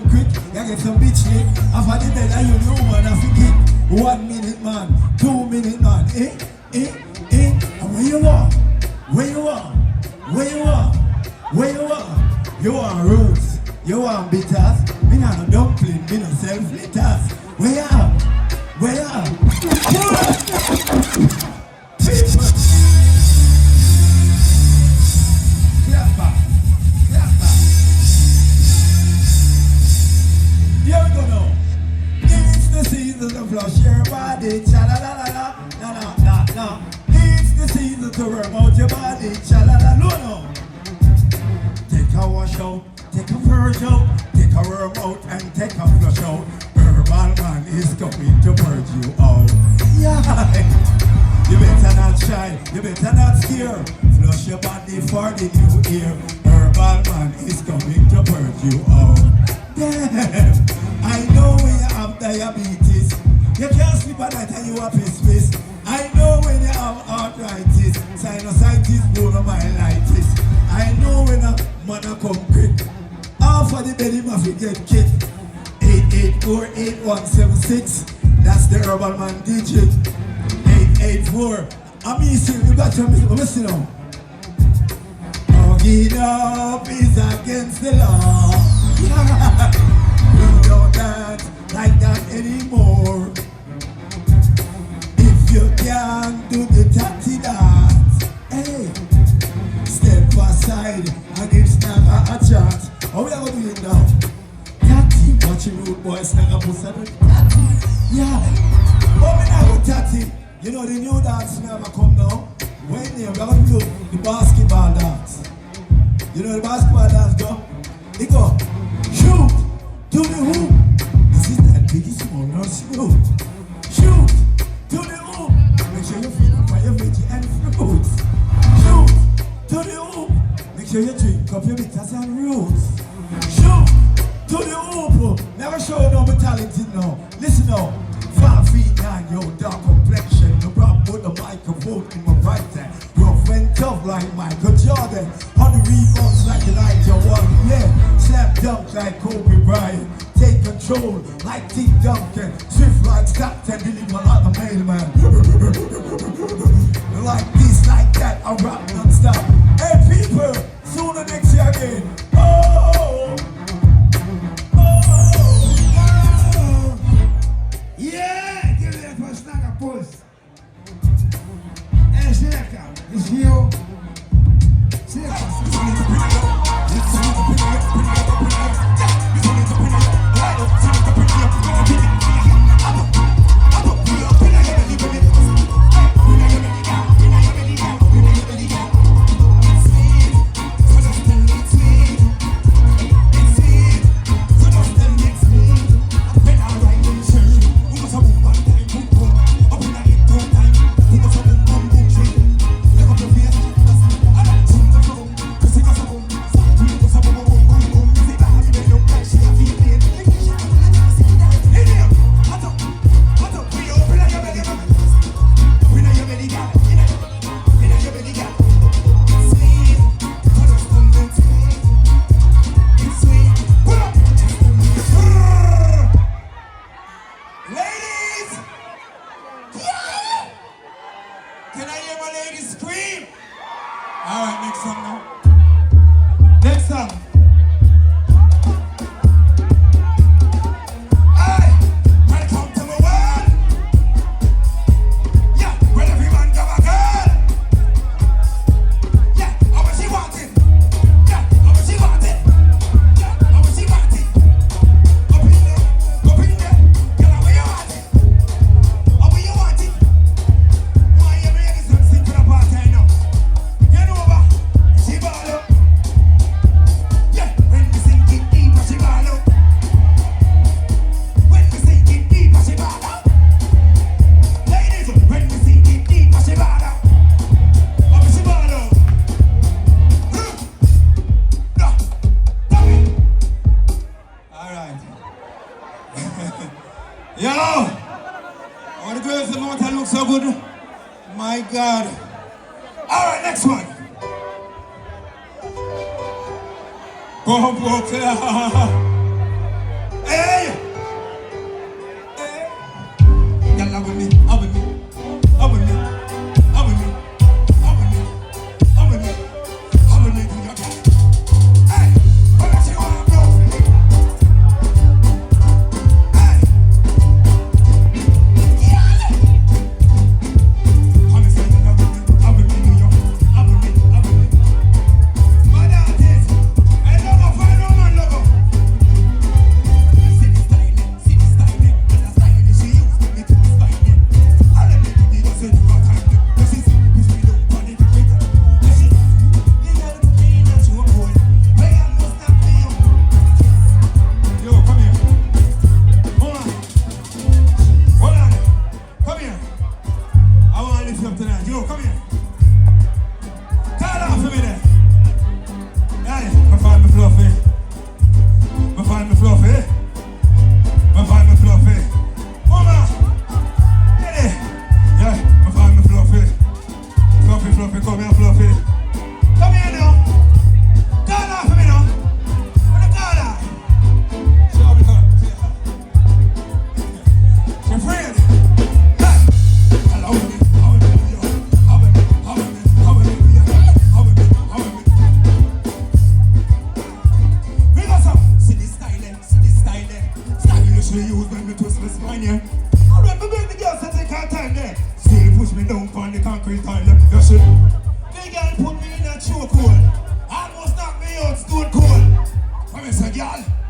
come quick, you get some bitch lick. After the bed, you know man, I forget. 1 minute man, 2 minute man, and where you are? Where you are? Where you are? Where you are? You are roots, you want bitters. Me not no dumpling, me no self-litters. Where you are? Where you are? Clap back. Here we go now. It's the season to flush your body, cha-la-la-la-la, It's the season to worm out your body, cha-la-la-la-la. Take a wash out, take a purge out, take a worm out and take a flush out. Herbal man is coming to purge you out. Yeah. You better not shy, you better not scare. Flush your body for the new year. Herbal man is coming to purge you out. Damn, I know when you have diabetes, you can't sleep at night and you have piss. I know when you have arthritis, sinusitis, bronchitis. I know when a man come quick, half of the belly must get kicked. 8848176, that's the Herbal man digit. 884. I'm missing, you got your listen now. Hugging up is against the law. We don't dance like that anymore. If you can't do the tatty dance, hey, step aside and give Snagga a chance. How we are going to do it now? Tatty, watching rude boy, Snagga Puss. Yeah. But we now go tatty. You know the new dance never come now. When we are going to do the basketball dance. You know the basketball dance go? It go, shoot to the hoop. This is that biggest small not shoot. Shoot to the hoop. Make sure you feed up your veggie and fruits. Shoot to the hoop. Make sure you drink up your bitters and roots. Shoot to the hoop. Never show no mentality now. Listen now. 5 feet 9, yo, dark complexion. The rock with the microphone in my right hand. Rough and tough like Michael Jordan. On the rebounds like Elijah Warren. Yeah, slam dunk like Kobe Bryant. Take control like T. Duncan. Swift like Stockton, deliver like a mailman. Like this, like that, I rap non-stop. Hey people, sooner next year again. Oh! Yeah, give it up for Snagga Puss. Hey, Selector, it's you. Selector, My God. All right, next one. she use when me twist my spine, yeah. Alright, me beg the girl to take her time there. Still push me down on the concrete tile, yeah. You see? The girl put me in a chokehold. Almost knocked me out stone cold. I say, girl.